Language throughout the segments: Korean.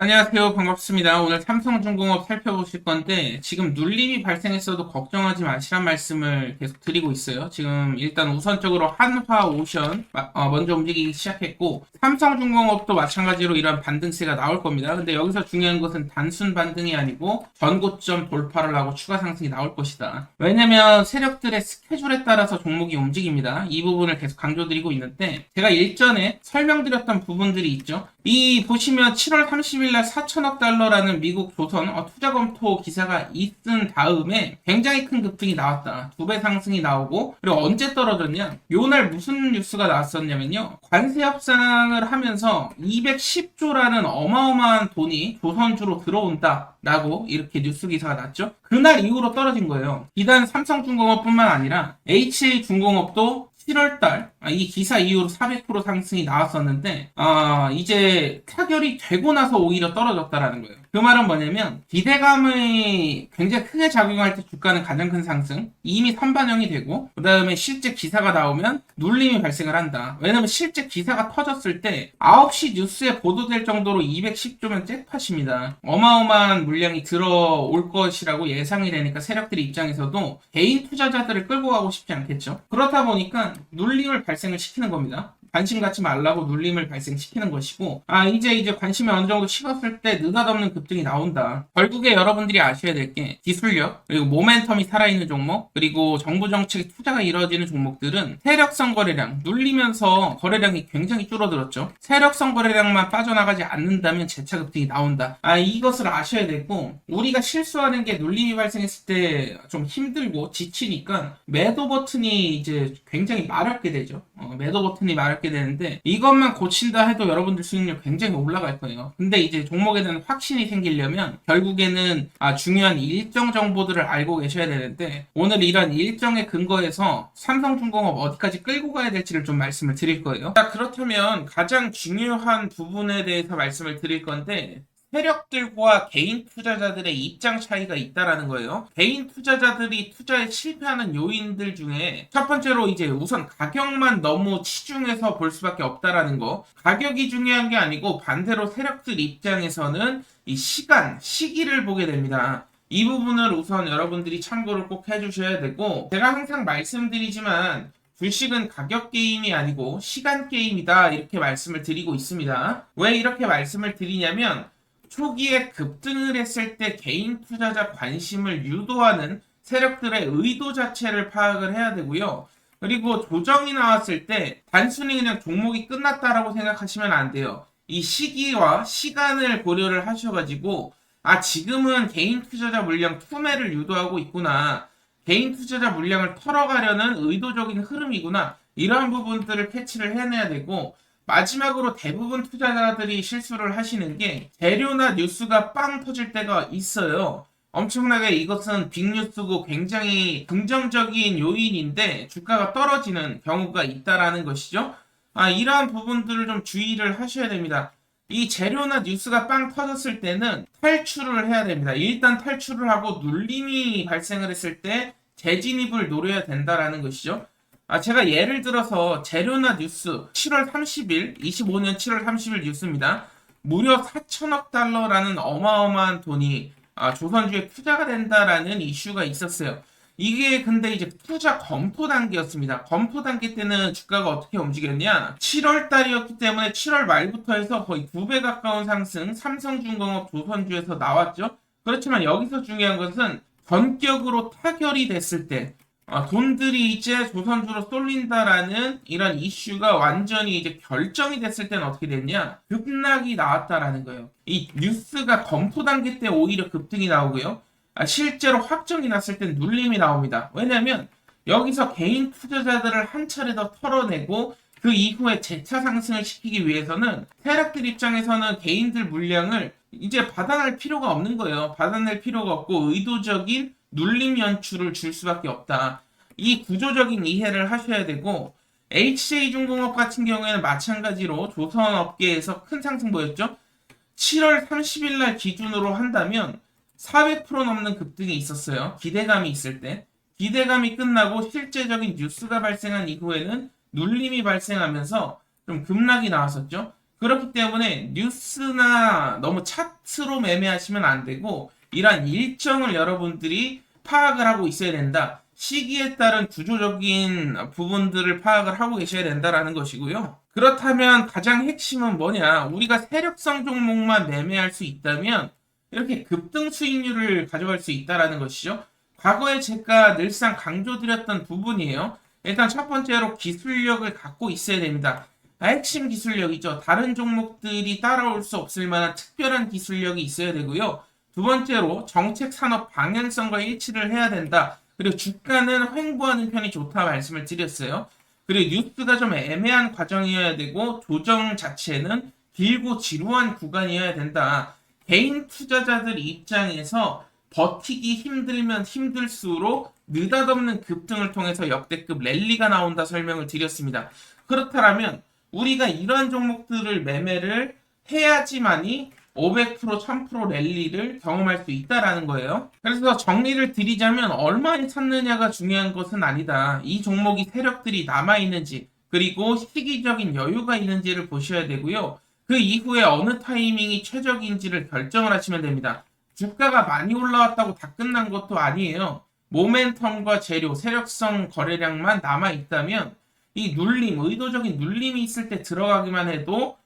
안녕하세요. 반갑습니다. 오늘 삼성중공업 살펴보실 건데, 지금 눌림이 발생했어도 걱정하지 마시란 말씀을 계속 드리고 있어요. 지금 일단 우선적으로 한화오션 먼저 움직이기 시작했고, 삼성중공업도 마찬가지로 이런 반등세가 나올 겁니다. 근데 여기서 중요한 것은 단순 반등이 아니고 전고점 돌파를 하고 추가 상승이 나올 것이다. 왜냐면 세력들의 스케줄에 따라서 종목이 움직입니다. 이 부분을 계속 강조드리고 있는데, 제가 일전에 설명드렸던 부분들이 있죠. 이 보시면 7월 30일 날 4천억 달러라는 미국 조선 투자 검토 기사가 있은 다음에 굉장히 큰 급등이 나왔다. 2배 상승이 나오고, 그리고 언제 떨어졌냐? 요날 무슨 뉴스가 나왔었냐면요. 관세 협상을 하면서 210조라는 어마어마한 돈이 조선주로 들어온다. 라고 이렇게 뉴스 기사가 났죠. 그날 이후로 떨어진 거예요. 비단 삼성중공업뿐만 아니라 HA중공업도 7월달 이 기사 이후로 400% 상승이 나왔었는데 이제 타결이 되고 나서 오히려 떨어졌다라는 거예요. 그 말은 뭐냐면 기대감이 굉장히 크게 작용할 때 주가는 가장 큰 상승, 이미 선반영이 되고 그 다음에 실제 기사가 나오면 눌림이 발생을 한다. 왜냐면 실제 기사가 터졌을 때 9시 뉴스에 보도될 정도로 210조면 잭팟입니다. 어마어마한 물량이 들어올 것이라고 예상이 되니까 세력들의 입장에서도 개인 투자자들을 끌고 가고 싶지 않겠죠. 그렇다 보니까 눌림을 발생을 시키는 겁니다. 관심 갖지 말라고 눌림을 발생시키는 것이고, 이제 관심이 어느 정도 식었을 때 느닷없는 급등이 나온다. 결국에 여러분들이 아셔야 될 게 기술력, 그리고 모멘텀이 살아있는 종목, 그리고 정부 정책의 투자가 이루어지는 종목들은 세력성 거래량, 눌리면서 거래량이 굉장히 줄어들었죠. 세력성 거래량만 빠져나가지 않는다면 재차 급등이 나온다. 이것을 아셔야 되고, 우리가 실수하는 게 눌림이 발생했을 때 좀 힘들고 지치니까 매도 버튼이 이제 굉장히 마렵게 되죠. 매도 버튼이 마렵게 되는데 이것만 고친다 해도 여러분들 수익률 굉장히 올라갈 거예요. 근데 이제 종목에 대한 확신이 생기려면 결국에는 중요한 일정 정보들을 알고 계셔야 되는데, 오늘 이런 일정에 근거해서 삼성중공업 어디까지 끌고 가야 될지를 좀 말씀을 드릴 거예요. 자, 그렇다면 가장 중요한 부분에 대해서 말씀을 드릴 건데, 세력들과 개인 투자자들의 입장 차이가 있다라는 거예요. 개인 투자자들이 투자에 실패하는 요인들 중에 첫 번째로 이제 우선 가격만 너무 치중해서 볼 수밖에 없다라는 거. 가격이 중요한 게 아니고 반대로 세력들 입장에서는 이 시기를 보게 됩니다. 이 부분을 우선 여러분들이 참고를 꼭 해주셔야 되고, 제가 항상 말씀드리지만 주식은 가격 게임이 아니고 시간 게임이다, 이렇게 말씀을 드리고 있습니다. 왜 이렇게 말씀을 드리냐면, 초기에 급등을 했을 때 개인 투자자 관심을 유도하는 세력들의 의도 자체를 파악을 해야 되고요. 그리고 조정이 나왔을 때 단순히 그냥 종목이 끝났다라고 생각하시면 안 돼요. 이 시기와 시간을 고려를 하셔가지고 지금은 개인 투자자 물량 투매를 유도하고 있구나, 개인 투자자 물량을 털어가려는 의도적인 흐름이구나, 이러한 부분들을 캐치를 해내야 되고, 마지막으로 대부분 투자자들이 실수를 하시는 게 재료나 뉴스가 빵 터질 때가 있어요. 엄청나게 이것은 빅뉴스고 굉장히 긍정적인 요인인데 주가가 떨어지는 경우가 있다라는 것이죠. 이러한 부분들을 좀 주의를 하셔야 됩니다. 이 재료나 뉴스가 빵 터졌을 때는 탈출을 해야 됩니다. 일단 탈출을 하고 눌림이 발생을 했을 때 재진입을 노려야 된다라는 것이죠. 제가 예를 들어서 재료나 뉴스 7월 30일, 25년 7월 30일 뉴스입니다. 무려 4천억 달러라는 어마어마한 돈이 조선주에 투자가 된다라는 이슈가 있었어요. 이게 근데 이제 투자 검토 단계였습니다. 검토 단계 때는 주가가 어떻게 움직였냐? 7월 달이었기 때문에 7월 말부터 해서 거의 2배 가까운 상승, 삼성중공업 조선주에서 나왔죠. 그렇지만 여기서 중요한 것은 전격으로 타결이 됐을 때, 돈들이 이제 조선주로 쏠린다라는 이런 이슈가 완전히 이제 결정이 됐을 때는 어떻게 됐냐? 급락이 나왔다라는 거예요. 이 뉴스가 검토 단계 때 오히려 급등이 나오고요. 실제로 확정이 났을 땐 눌림이 나옵니다. 왜냐면 여기서 개인 투자자들을 한 차례 더 털어내고 그 이후에 재차 상승을 시키기 위해서는 세력들 입장에서는 개인들 물량을 이제 받아낼 필요가 없는 거예요. 받아낼 필요가 없고 의도적인 눌림 연출을 줄 수밖에 없다. 이 구조적인 이해를 하셔야 되고, HJ중공업 같은 경우에는 마찬가지로 조선업계에서 큰 상승 보였죠. 7월 30일 날 기준으로 한다면 400% 넘는 급등이 있었어요. 기대감이 있을 때. 기대감이 끝나고 실제적인 뉴스가 발생한 이후에는 눌림이 발생하면서 좀 급락이 나왔었죠. 그렇기 때문에 뉴스나 너무 차트로 매매하시면 안 되고 이러한 일정을 여러분들이 파악을 하고 있어야 된다. 시기에 따른 구조적인 부분들을 파악을 하고 계셔야 된다라는 것이고요. 그렇다면 가장 핵심은 뭐냐? 우리가 세력성 종목만 매매할 수 있다면 이렇게 급등 수익률을 가져갈 수 있다라는 것이죠. 과거에 제가 늘상 강조드렸던 부분이에요. 일단 첫 번째로 기술력을 갖고 있어야 됩니다. 핵심 기술력이죠. 다른 종목들이 따라올 수 없을 만한 특별한 기술력이 있어야 되고요. 두 번째로 정책 산업 방향성과 일치를 해야 된다. 그리고 주가는 횡보하는 편이 좋다 말씀을 드렸어요. 그리고 뉴스가 좀 애매한 과정이어야 되고 조정 자체는 길고 지루한 구간이어야 된다. 개인 투자자들 입장에서 버티기 힘들면 힘들수록 느닷없는 급등을 통해서 역대급 랠리가 나온다 설명을 드렸습니다. 그렇다면 우리가 이러한 종목들을 매매를 해야지만이 500%, 1000% 랠리를 경험할 수 있다라는 거예요. 그래서 정리를 드리자면 얼마에 샀느냐가 중요한 것은 아니다. 이 종목이 세력들이 남아있는지 그리고 시기적인 여유가 있는지를 보셔야 되고요. 그 이후에 어느 타이밍이 최적인지를 결정을 하시면 됩니다. 주가가 많이 올라왔다고 다 끝난 것도 아니에요. 모멘텀과 재료, 세력성 거래량만 남아있다면 이 눌림, 의도적인 눌림이 있을 때 들어가기만 해도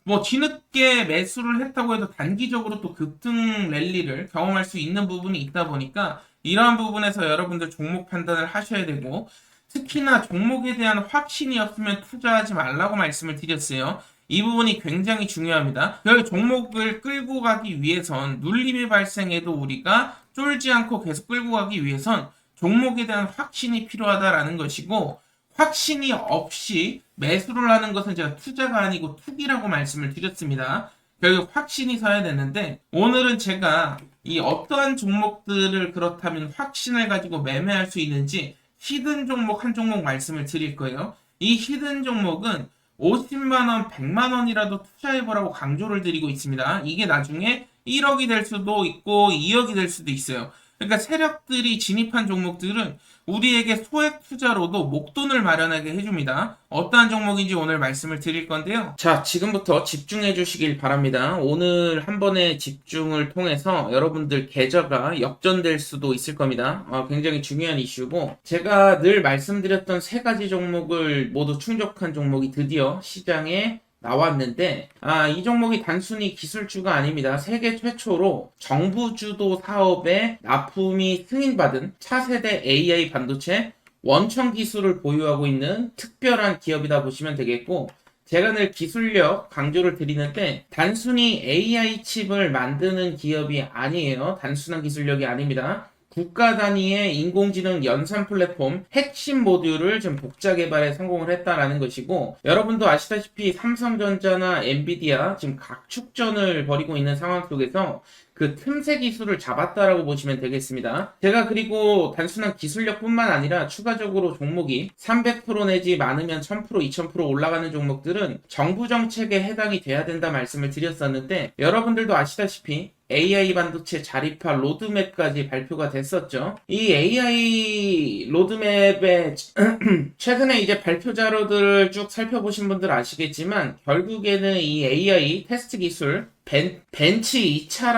뭐 뒤늦게 매수를 했다고 해도 단기적으로 또 급등 랠리를 경험할 수 있는 부분이 있다 보니까 이러한 부분에서 여러분들 종목 판단을 하셔야 되고 특히나 종목에 대한 확신이 없으면 투자하지 말라고 말씀을 드렸어요. 이 부분이 굉장히 중요합니다. 그 종목을 끌고 가기 위해선 눌림이 발생해도 우리가 쫄지 않고 계속 끌고 가기 위해선 종목에 대한 확신이 필요하다라는 것이고 확신이 없이 매수를 하는 것은 제가 투자가 아니고 투기라고 말씀을 드렸습니다. 결국 확신이 서야 되는데 오늘은 제가 이 어떠한 종목들을 그렇다면 확신을 가지고 매매할 수 있는지 히든 종목 한 종목 말씀을 드릴 거예요. 이 히든 종목은 50만원, 100만원이라도 투자해보라고 강조를 드리고 있습니다. 이게 나중에 1억이 될 수도 있고 2억이 될 수도 있어요. 그러니까 세력들이 진입한 종목들은 우리에게 소액 투자로도 목돈을 마련하게 해줍니다. 어떠한 종목인지 오늘 말씀을 드릴 건데요. 자, 지금부터 집중해 주시길 바랍니다. 오늘 한 번의 집중을 통해서 여러분들 계좌가 역전될 수도 있을 겁니다. 굉장히 중요한 이슈고 제가 늘 말씀드렸던 세 가지 종목을 모두 충족한 종목이 드디어 시장에 나왔는데 이 종목이 단순히 기술주가 아닙니다. 세계 최초로 정부 주도 사업에 납품이 승인받은 차세대 AI 반도체 원천 기술을 보유하고 있는 특별한 기업이다 보시면 되겠고 제가 늘 기술력 강조를 드리는데 단순히 AI 칩을 만드는 기업이 아니에요. 단순한 기술력이 아닙니다. 국가 단위의 인공지능 연산 플랫폼 핵심 모듈을 지금 독자 개발에 성공을 했다라는 것이고 여러분도 아시다시피 삼성전자나 엔비디아 지금 각축전을 벌이고 있는 상황 속에서 그 틈새 기술을 잡았다라고 보시면 되겠습니다. 제가 그리고 단순한 기술력뿐만 아니라 추가적으로 종목이 300% 내지 많으면 1000%, 2000% 올라가는 종목들은 정부 정책에 해당이 돼야 된다 말씀을 드렸었는데 여러분들도 아시다시피 AI 반도체 자립화 로드맵까지 발표가 됐었죠. 이 AI 로드맵에 최근에 이제 발표 자료들을 쭉 살펴보신 분들 아시겠지만 결국에는 이 AI 테스트 기술 벤치 2차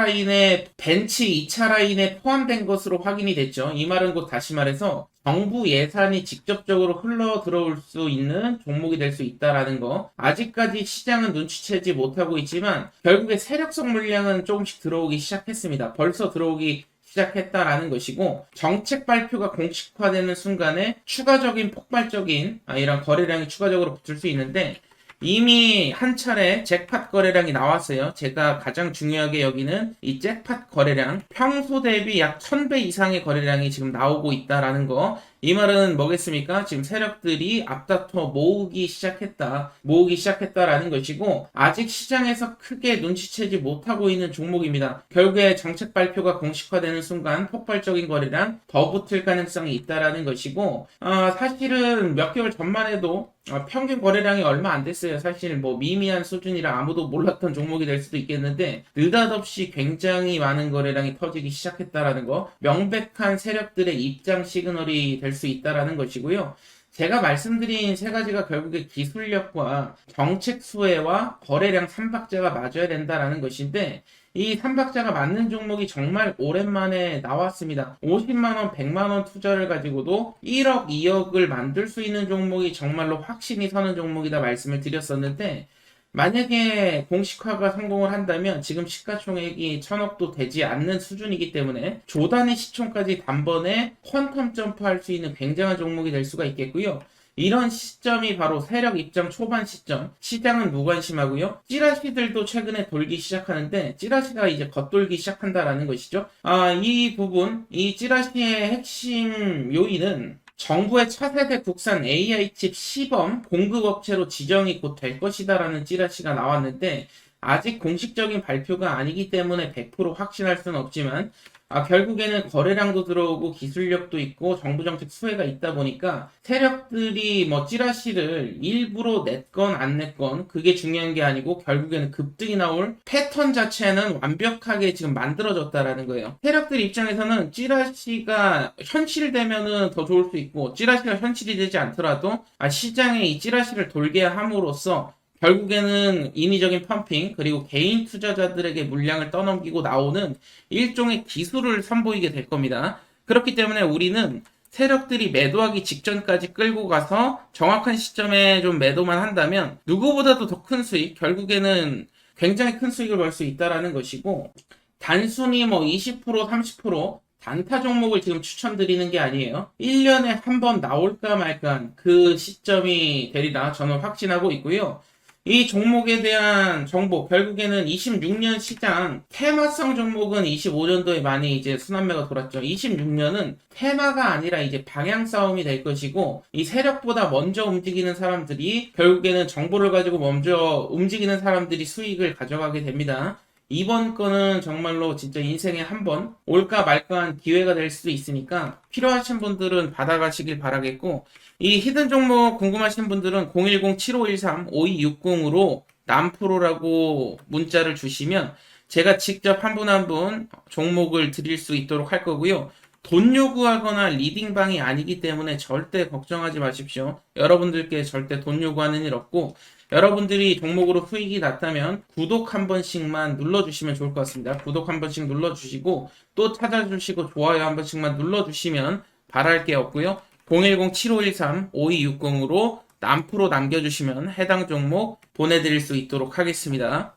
라인에 포함된 것으로 확인이 됐죠. 이 말은 곧 다시 말해서 정부 예산이 직접적으로 흘러 들어올 수 있는 종목이 될 수 있다라는 거. 아직까지 시장은 눈치채지 못하고 있지만 결국에 세력성 물량은 조금씩 들어오기 시작했습니다. 벌써 들어오기 시작했다라는 것이고 정책 발표가 공식화되는 순간에 추가적인 폭발적인 이런 거래량이 추가적으로 붙을 수 있는데 이미 한 차례 잭팟 거래량이 나왔어요. 제가 가장 중요하게 여기는 이 잭팟 거래량 평소 대비 약 1000배 이상의 거래량이 지금 나오고 있다라는 거. 이 말은 뭐겠습니까? 지금 세력들이 앞다퉈 모으기 시작했다라는 것이고 아직 시장에서 크게 눈치채지 못하고 있는 종목입니다. 결국에 정책 발표가 공식화되는 순간 폭발적인 거래량 더 붙을 가능성이 있다라는 것이고 사실은 몇 개월 전만 해도 평균 거래량이 얼마 안 됐어요. 사실 뭐 미미한 수준이라 아무도 몰랐던 종목이 될 수도 있겠는데 느닷없이 굉장히 많은 거래량이 터지기 시작했다라는 거 명백한 세력들의 입장 시그널이 될 수 있다라는 것이고요. 제가 말씀드린 세 가지가 결국에 기술력과 정책 수혜와 거래량 삼박자가 맞아야 된다라는 것인데, 이 삼박자가 맞는 종목이 정말 오랜만에 나왔습니다. 50만원, 100만원 투자를 가지고도 1억, 2억을 만들 수 있는 종목이 정말로 확신이 서는 종목이다 말씀을 드렸었는데, 만약에 공식화가 성공을 한다면 지금 시가총액이 1000억도 되지 않는 수준이기 때문에 조단위 시총까지 단번에 퀀텀 점프할 수 있는 굉장한 종목이 될 수가 있겠고요. 이런 시점이 바로 세력 입장 초반 시점. 시장은 무관심하고요. 찌라시들도 최근에 돌기 시작하는데 찌라시가 이제 겉돌기 시작한다라는 것이죠. 이 부분, 이 찌라시의 핵심 요인은 정부의 차세대 국산 AI 칩 시범 공급업체로 지정이 곧 될 것이다라는 찌라시가 나왔는데 아직 공식적인 발표가 아니기 때문에 100% 확신할 수는 없지만 결국에는 거래량도 들어오고 기술력도 있고 정부 정책 수혜가 있다 보니까 세력들이 뭐 찌라시를 일부러 냈건 안 냈건 그게 중요한 게 아니고 결국에는 급등이 나올 패턴 자체는 완벽하게 지금 만들어졌다라는 거예요. 세력들 입장에서는 찌라시가 현실되면은 더 좋을 수 있고 찌라시가 현실이 되지 않더라도 시장에 이 찌라시를 돌게 함으로써 결국에는 인위적인 펌핑 그리고 개인 투자자들에게 물량을 떠넘기고 나오는 일종의 기술을 선보이게 될 겁니다. 그렇기 때문에 우리는 세력들이 매도하기 직전까지 끌고 가서 정확한 시점에 좀 매도만 한다면 누구보다도 더 큰 수익, 결국에는 굉장히 큰 수익을 벌 수 있다라는 것이고, 단순히 뭐 20%, 30% 단타 종목을 지금 추천드리는 게 아니에요. 1년에 한 번 나올까 말까 그 시점이 되리라 저는 확신하고 있고요. 이 종목에 대한 정보, 결국에는 26년 시장, 테마성 종목은 25년도에 많이 이제 순환매가 돌았죠. 26년은 테마가 아니라 이제 방향 싸움이 될 것이고, 이 세력보다 먼저 움직이는 사람들이, 결국에는 정보를 가지고 먼저 움직이는 사람들이 수익을 가져가게 됩니다. 이번 거는 정말로 진짜 인생에 한 번 올까 말까한 기회가 될 수도 있으니까 필요하신 분들은 받아가시길 바라겠고, 이 히든 종목 궁금하신 분들은 010-7513-5260으로 남프로라고 문자를 주시면 제가 직접 한 분 한 분 종목을 드릴 수 있도록 할 거고요. 돈 요구하거나 리딩방이 아니기 때문에 절대 걱정하지 마십시오. 여러분들께 절대 돈 요구하는 일 없고, 여러분들이 종목으로 수익이 났다면 구독 한 번씩만 눌러주시면 좋을 것 같습니다. 구독 한 번씩 눌러주시고 또 찾아주시고 좋아요 한 번씩만 눌러주시면 바랄 게 없고요. 010-7513-5260으로 남프로 남겨주시면 해당 종목 보내드릴 수 있도록 하겠습니다.